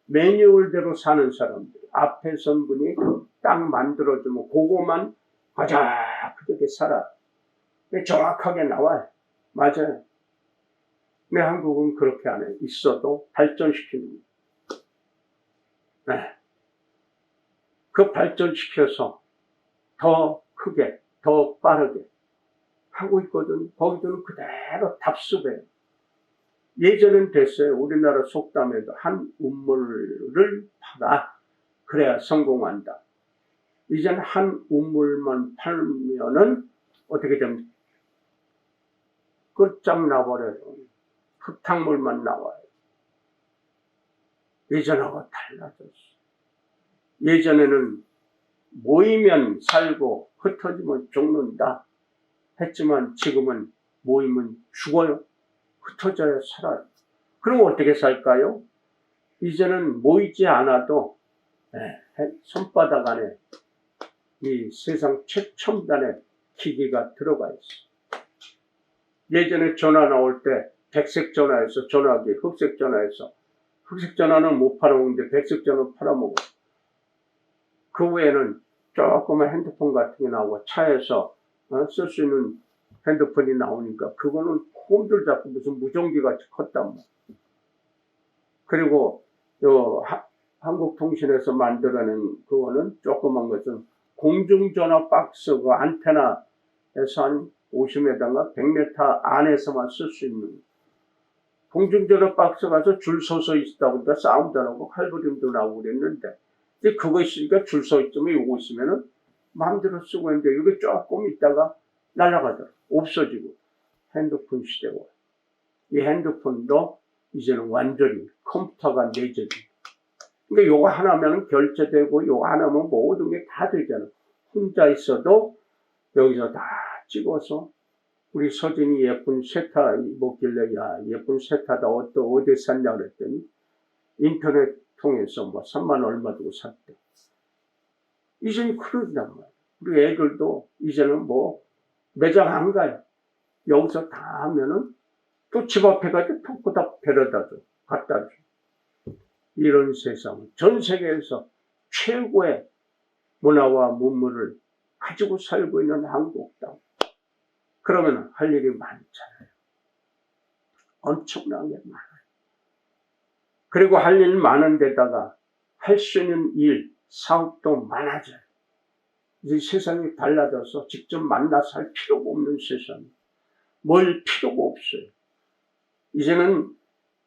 매뉴얼대로 사는 사람들. 앞에 선 분이 딱 만들어주면 그거만 가자 그렇게 살아. 정확하게 나와요. 맞아요. 근데 한국은 그렇게 안 해요. 있어도 발전시키는 거예요. 네. 그 발전시켜서 더 크게, 더 빠르게 하고 있거든. 거기서는 그대로 답습해요. 예전엔 됐어요. 우리나라 속담에도 한 우물을 팔아. 그래야 성공한다. 이젠 한 우물만 팔면은 어떻게 됩니까? 끝장나버려요. 흙탕물만 나와요. 예전하고 달라졌어. 예전에는 모이면 살고 흩어지면 죽는다 했지만 지금은 모이면 죽어요. 흩어져야 살아요. 그럼 어떻게 살까요? 이제는 모이지 않아도 손바닥 안에 이 세상 최첨단의 기기가 들어가 있어. 예전에 전화 나올 때 백색 전화에서 전화기, 흑색 전화에서 흑색 전화는 못 팔아먹는데 백색 전화는 팔아먹어. 그 외에는 조그만 핸드폰 같은 게 나오고 차에서 쓸 수 있는 핸드폰이 나오니까 그거는 홈들 잡고 무슨 무전기 같이 컸단 말이야. 그리고 한국통신에서 만들어낸 그거는 조그만 것은 공중전화 박스 그 안테나에서 한 50m인가 100m 안에서만 쓸 수 있는 공중전화 박스 가서 줄 서서 있다고 보니까 싸움도 나고 칼부림도 나고 그랬는데 근데 그거 있으니까 줄 서 있으면 요거 있으면은 마음대로 쓰고 있는데 이게 조금 있다가 날아가더라. 없어지고 핸드폰 시대고 이 핸드폰도 이제는 완전히 컴퓨터가 내재돼. 근데 요거 하나면 결제되고 요거 하나면 모든 게 다 되잖아. 혼자 있어도 여기서 다 찍어서 우리 서진이 예쁜 세타 입었길래 야 예쁜 세타다 어디 샀냐 그랬더니 인터넷 통해서 뭐 3만 얼마 주고 샀대. 이제는 그러단 말이야. 우리 애들도 이제는 뭐 매장 안 가요. 여기서 다 하면은 또 집 앞에 가서 톡보다 데려다 줘. 갖다 줘. 이런 세상. 전 세계에서 최고의 문화와 문물을 가지고 살고 있는 한국 땅. 그러면 할 일이 많잖아요. 엄청나게 많아요. 그리고 할 일 많은 데다가 할 수 있는 일, 사업도 많아져요. 이제 세상이 달라져서 직접 만나서 할 필요가 없는 세상. 뭘 필요가 없어요. 이제는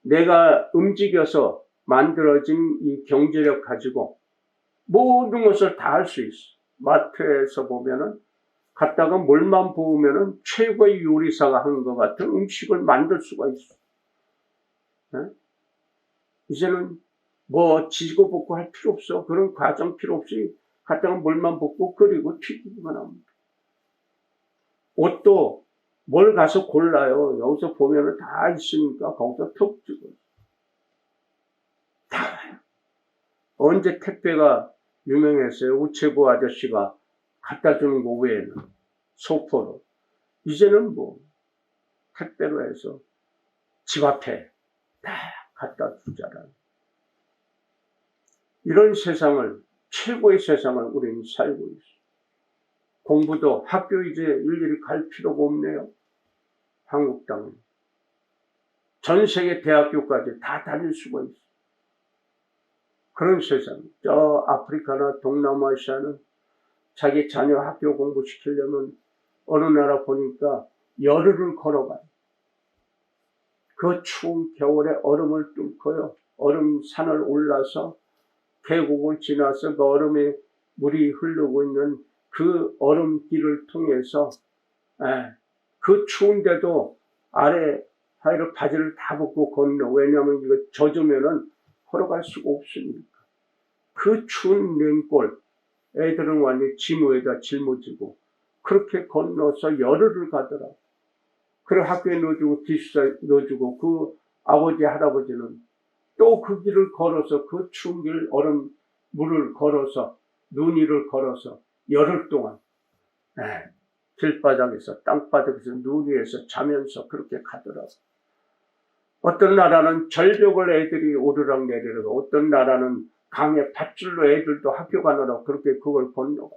내가 움직여서 만들어진 이 경제력 가지고 모든 것을 다 할 수 있어. 마트에서 보면은 갔다가 물만 부으면은 최고의 요리사가 한 것 같은 음식을 만들 수가 있어. 네? 이제는 뭐 지지고 볶고 할 필요 없어. 그런 과정 필요 없이 갔다가 물만 붓고 끓이고 튀기기만 합니다. 옷도 뭘 가서 골라요. 여기서 보면은 다 있으니까 거기서 툭 찍어요. 다 와요. 언제 택배가 유명했어요? 우체부 아저씨가 갖다 주는 거 외에는 소포로. 이제는 뭐 택배로 해서 집 앞에 다 갖다 주잖아요. 이런 세상을, 최고의 세상을 우리는 살고 있어요. 공부도 학교 이제 일일이 갈 필요가 없네요. 한국 땅은. 전 세계 대학교까지 다 다닐 수가 있어요. 그런 세상. 저 아프리카나 동남아시아는 자기 자녀 학교 공부시키려면 어느 나라 보니까 열흘을 걸어가요. 그 추운 겨울에 얼음을 뚫고요. 얼음 산을 올라서 계곡을 지나서 그 얼음에 물이 흐르고 있는 그 얼음길을 통해서 그 추운데도 아래 하의로 바지를 다 벗고 건너. 왜냐하면 이거 젖으면은 걸어갈 수가 없으니까. 그 추운 냉골 애들은 완전히 지무에다 짊어지고 그렇게 건너서 열흘을 가더라. 그리고 학교에 넣어주고 기숙사 넣어주고 그 아버지 할아버지는 또 그 길을 걸어서 그 추운 길 얼음 물을 걸어서 눈 위를 걸어서 열흘 동안 길바닥에서 땅바닥에서 눈 위에서 자면서 그렇게 가더라고. 어떤 나라는 절벽을 애들이 오르락 내리락, 어떤 나라는 강에 밧줄로 애들도 학교 가느라고 그렇게 그걸 건너가.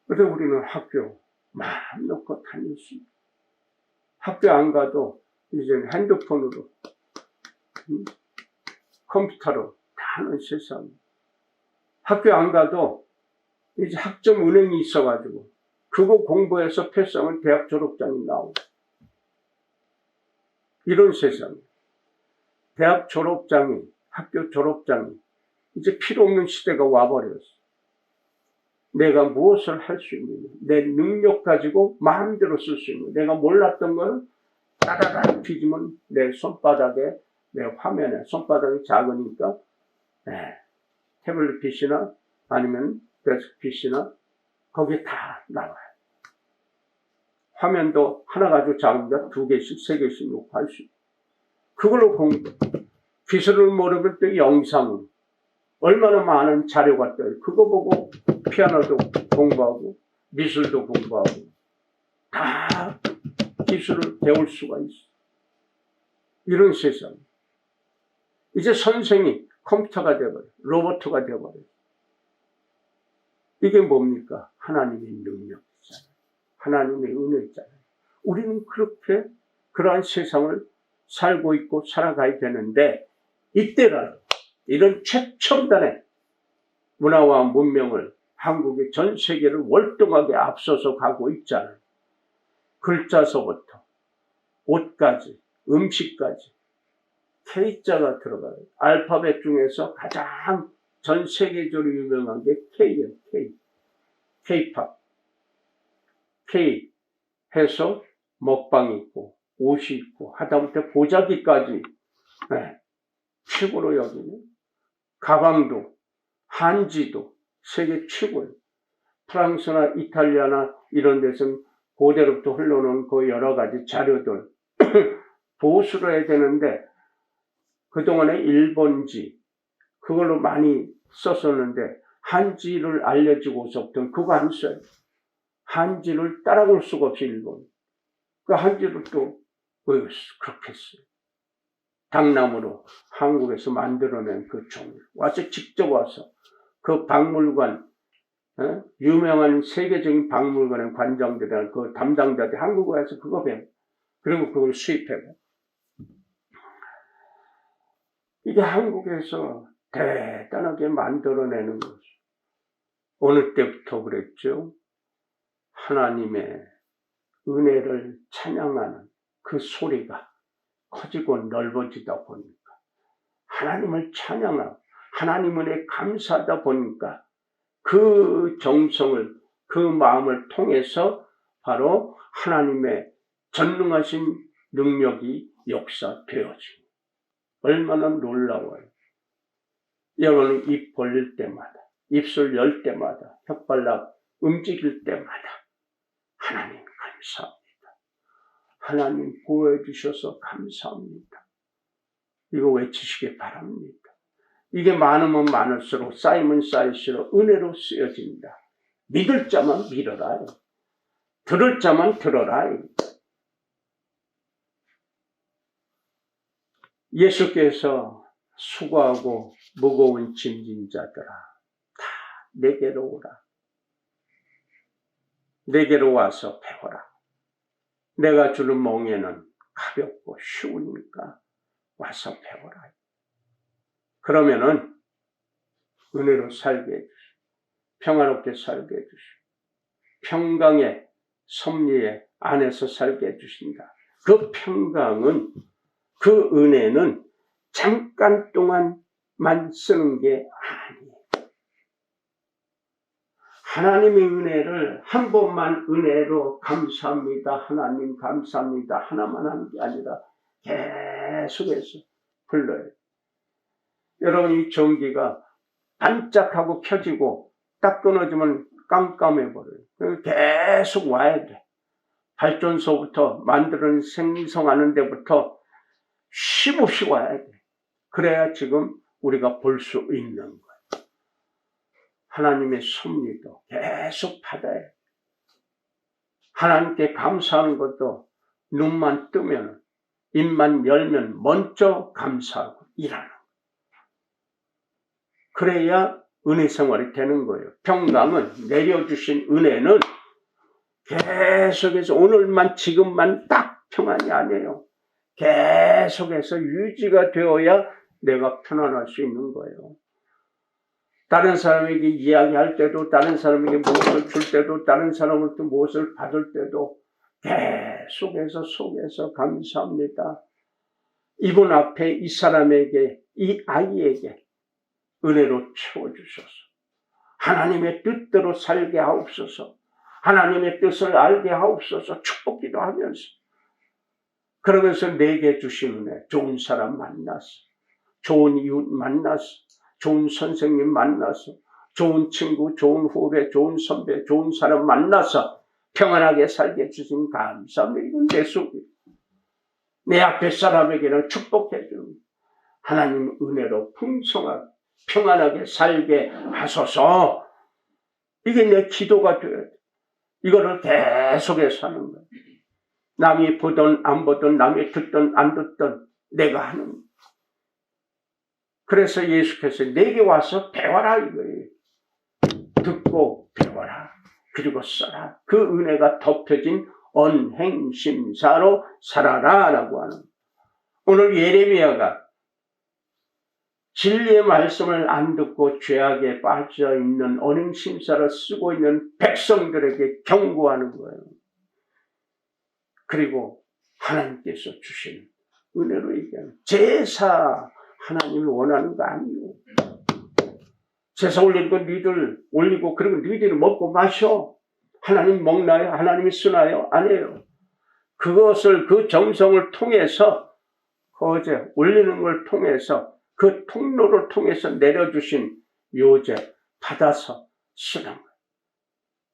그래서 우리는 학교 마음 놓고 다닐 수 있다. 학교 안 가도 이제 핸드폰으로 컴퓨터로 다 하는 세상. 학교 안 가도 이제 학점 은행이 있어가지고 그거 공부해서 패스하면 대학 졸업장이 나오고 이런 세상. 대학 졸업장이, 학교 졸업장이 이제 필요 없는 시대가 와버렸어. 내가 무엇을 할 수 있느냐, 내 능력 가지고 마음대로 쓸 수 있는, 내가 몰랐던 거는 따다닥 뒤지면 내 손바닥에, 내 화면에, 손바닥이 작으니까 태블릿 PC나 아니면 데스크 PC나 거기에 다 나와요. 화면도 하나 가지고 작은데 2개씩, 3개씩 놓고 할 수 있고 그걸로 공부. 기술을 모르면 또 영상, 얼마나 많은 자료가 떠요. 그거 보고 피아노도 공부하고 미술도 공부하고 다 기술을 배울 수가 있어. 이런 세상. 이제 선생이 컴퓨터가 되어버려. 로봇가 되어버려. 이게 뭡니까? 하나님의 능력이잖아요. 하나님의 은혜잖아요. 우리는 그렇게 그러한 세상을 살고 있고 살아가야 되는데 이때라도 이런 최첨단의 문화와 문명을 한국이 전 세계를 월등하게 앞서서 가고 있잖아요. 글자서부터 옷까지 음식까지 K자가 들어가요. 알파벳 중에서 가장 전 세계적으로 유명한 게 K예요. K. K-팝. K 해서 먹방이 있고 옷이 있고 하다못해 보자기까지 최고로 여기는 가방도 한지도 세계 최고예요. 프랑스나 이탈리아나 이런 데서는 그대로부터 흘러오는 그 여러 가지 자료들 보수를 해야 되는데 그동안에 일본지 그걸로 많이 썼었는데 한지를 알려주고서부터는 그거 안 써요. 한지를 따라올 수가 없이 일본. 그 한지를 또 왜 그렇게 써요. 당나무로 한국에서 만들어낸 그 종을 와서 직접 와서 그 박물관 유명한 세계적인 박물관의 관장들이나 그 담당자들이 한국에 와서 그거 배워. 그리고 그걸 수입해고. 이게 한국에서 대단하게 만들어내는 거죠. 어느 때부터 그랬죠? 하나님의 은혜를 찬양하는 그 소리가 커지고 넓어지다 보니까 하나님을 찬양하고 하나님 은혜에 감사하다 보니까 그 정성을, 그 마음을 통해서 바로 하나님의 전능하신 능력이 역사되어집니다. 얼마나 놀라워요. 여러분 입 벌릴 때마다, 입술 열 때마다, 혓발락 움직일 때마다 하나님 감사합니다. 하나님 보호해 주셔서 감사합니다. 이거 외치시기 바랍니다. 이게 많으면 많을수록 쌓이면 쌓일수록 은혜로 쓰여진다. 믿을 자만 믿어라. 들을 자만 들어라. 예수께서 수고하고 무거운 짐진 자들아 다 내게로 오라. 내게로 와서 배워라. 내가 주는 멍에는 가볍고 쉬우니까 와서 배워라. 그러면은 은혜로 살게 해주시고 평화롭게 살게 해주시고 평강의 섭리의 안에서 살게 해주신다. 그 평강은, 그 은혜는 잠깐 동안만 쓰는 게 아니에요. 하나님의 은혜를 한 번만 은혜로 감사합니다. 하나님 감사합니다. 하나만 하는 게 아니라 계속해서 불러요. 여러분 이 전기가 반짝하고 켜지고 딱 끊어지면 깜깜해버려요. 계속 와야 돼. 발전소부터 만드는 생성하는 데부터 쉼없이 와야 돼. 그래야 지금 우리가 볼 수 있는 거예요. 하나님의 섭리도 계속 받아야 돼. 하나님께 감사하는 것도 눈만 뜨면, 입만 열면 먼저 감사하고 일하는 거예요. 그래야 은혜 생활이 되는 거예요. 평강은, 내려주신 은혜는 계속해서 오늘만 지금만 딱 평안이 아니에요. 계속해서 유지가 되어야 내가 편안할 수 있는 거예요. 다른 사람에게 이야기할 때도, 다른 사람에게 무엇을 줄 때도, 다른 사람으로부터 무엇을 받을 때도 계속해서 속에서 감사합니다. 이분 앞에 이 사람에게, 이 아이에게 은혜로 채워주셔서 하나님의 뜻대로 살게 하옵소서. 하나님의 뜻을 알게 하옵소서. 축복기도 하면서 그러면서 내게 주신 은혜, 좋은 사람 만나서, 좋은 이웃 만나서, 좋은 선생님 만나서, 좋은 친구, 좋은 후배, 좋은 선배, 좋은 사람 만나서 평안하게 살게 주신 감사합니다. 이건 내 속이에요. 내 앞에 사람에게는 축복해 줍니다. 하나님 은혜로 풍성하게 평안하게 살게 하소서. 이게 내 기도가 되어야 돼. 이거를 계속해서 하는 거예요. 남이 보든 안 보든, 남이 듣든 안 듣든 내가 하는 거예요. 그래서 예수께서 내게 와서 배워라 이거예요. 듣고 배워라. 그리고 써라. 그 은혜가 덮여진 언행심사로 살아라 라고 하는 거예요. 오늘 예레미야가 진리의 말씀을 안 듣고 죄악에 빠져있는 언행심사를 쓰고 있는 백성들에게 경고하는 거예요. 그리고 하나님께서 주신 은혜로 얘기하는 제사 하나님이 원하는 거 아니에요. 제사 올리는 건 니들 올리고 그리고 니들이 먹고 마셔. 하나님 먹나요? 하나님이 쓰나요? 아니에요. 그것을 그 정성을 통해서 어제 올리는 걸 통해서 그 통로를 통해서 내려주신 요제 받아서 쓰는 거예요.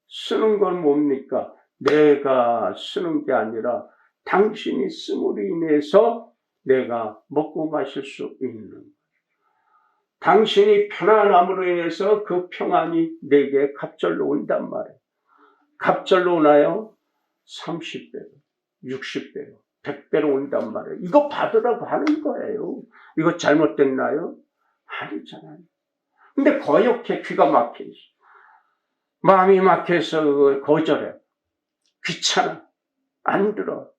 쓰는 건 뭡니까? 내가 쓰는 게 아니라 당신이 씀으로 인해서 내가 먹고 마실 수 있는 거예요. 당신이 편안함으로 인해서 그 평안이 내게 갑절로 온단 말이에요. 갑절로 오나요? 30배로, 60배로, 100배로 온단 말이에요. 이거 받으라고 하는 거예요. 이거 잘못됐나요? 아니잖아요. 근데 거역해 귀가 막혀 있어. 마음이 막혀서 그걸 거절해. 귀찮아. 안 들어.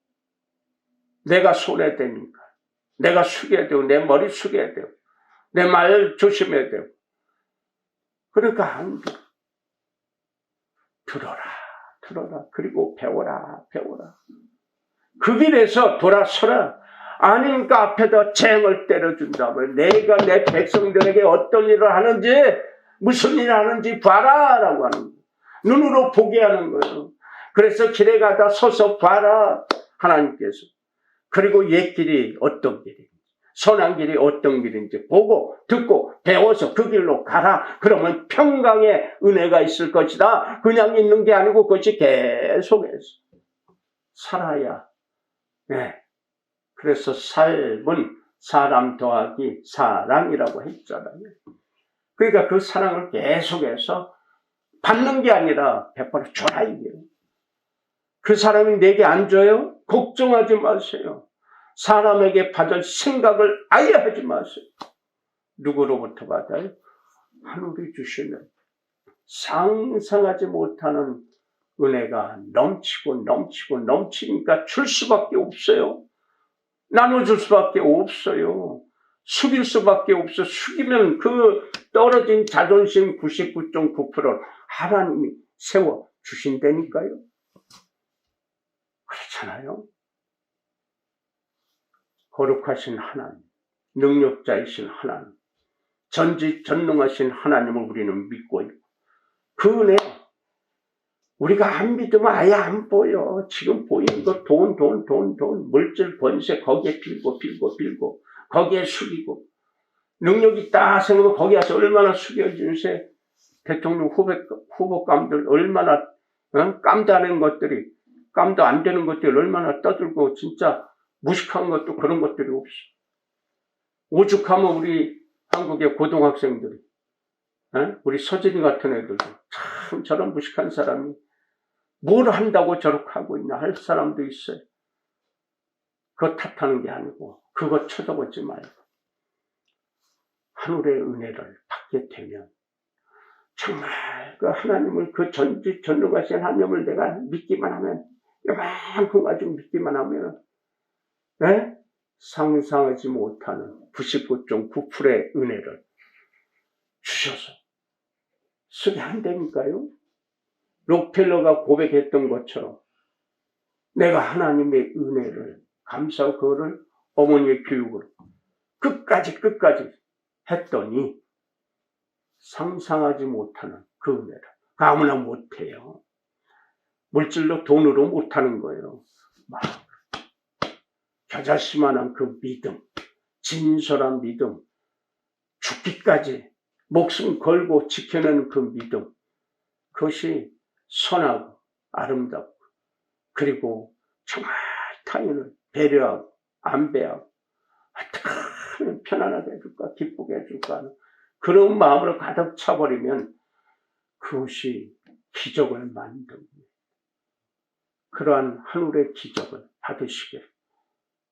내가 손해되니까. 내가 숙여야 되고, 내 머리 숙여야 되고, 내 말 조심해야 되고. 그러니까 안 들어. 들어라. 그리고 배워라. 그 길에서 돌아서라. 아니니까 앞에다 쟁을 때려준다면 내가 내 백성들에게 어떤 일을 하는지, 무슨 일을 하는지 봐라 라고 하는 거예요. 눈으로 보게 하는 거예요. 그래서 길에 가다 서서 봐라 하나님께서. 그리고 옛 길이 어떤 길인지, 선한 길이 어떤 길인지 보고 듣고 배워서 그 길로 가라. 그러면 평강의 은혜가 있을 것이다. 그냥 있는 게 아니고 그것이 계속해서 살아야. 네. 그래서 삶은 사람 더하기 사랑이라고 했잖아요. 그러니까 그 사랑을 계속해서 받는 게 아니라 베풀어 줘라 이게요. 그 사람이 내게 안 줘요? 걱정하지 마세요. 사람에게 받을 생각을 아예 하지 마세요. 누구로부터 받아요? 하늘이 주시는 상상하지 못하는 은혜가 넘치니까 줄 수밖에 없어요. 나눠줄 수밖에 없어요. 숙일 수밖에 없어. 숙이면 그 떨어진 자존심 99.9% 하나님이 세워 주신다니까요. 그렇잖아요. 거룩하신 하나님, 능력자이신 하나님, 전지전능하신 하나님을 우리는 믿고 있고, 그 은혜 우리가 안 믿으면 아예 안 보여. 지금 보이는 거 돈, 물질, 권세 거기에 빌고 거기에 숙이고, 능력이 딱 생기면 거기 와서 얼마나 숙여주세. 대통령 후보감들 얼마나 깜도 안 되는 것들이, 깜도 안 되는 것들이 얼마나 떠들고 진짜 무식한 것도 그런 것들이 없어. 오죽하면 우리 한국의 고등학생들이, 우리 서진이 같은 애들도 참 저런 무식한 사람이 뭘 한다고 저렇게 하고 있나 할 사람도 있어요. 그거 탓하는 게 아니고 그거 쳐다보지 말고 하늘의 은혜를 받게 되면 정말 그 하나님을, 그 전능하신 하나님을 내가 믿기만 하면, 이만큼 가지고 믿기만 하면 상상하지 못하는 99.9%의 은혜를 주셔서 쓰게 한다니까요. 록펠러가 고백했던 것처럼 내가 하나님의 은혜를 감사하고 그거를 어머니의 교육을 끝까지 했더니 상상하지 못하는 그 은혜를 아무나 못해요. 물질로 돈으로 못하는 거예요. 겨자씨만한 그 믿음, 진솔한 믿음, 죽기까지 목숨 걸고 지켜내는 그 믿음, 그것이 선하고 아름답고, 그리고 정말 타인을 배려하고 안배하고 어떻게 하면 편안하게 해줄까, 기쁘게 해줄까 하는 그런 마음으로 가득 차버리면 그것이 기적을 만듭니다. 그러한 하늘의 기적을 받으시길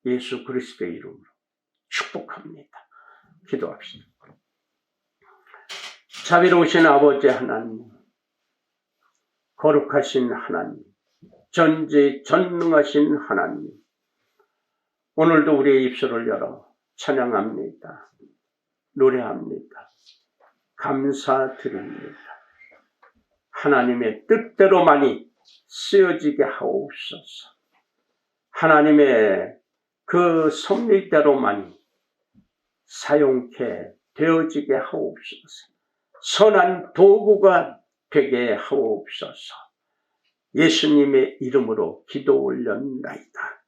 예수 그리스도의 이름으로 축복합니다. 기도합시다. 자비로우신 아버지 하나님, 거룩하신 하나님, 전지전능하신 하나님, 오늘도 우리의 입술을 열어 찬양합니다. 노래합니다. 감사드립니다. 하나님의 뜻대로만이 쓰여지게 하옵소서. 하나님의 그 섭리대로만이 사용케 되어지게 하옵소서. 선한 도구가 되게 하옵소서. 예수님의 이름으로 기도 올렸나이다.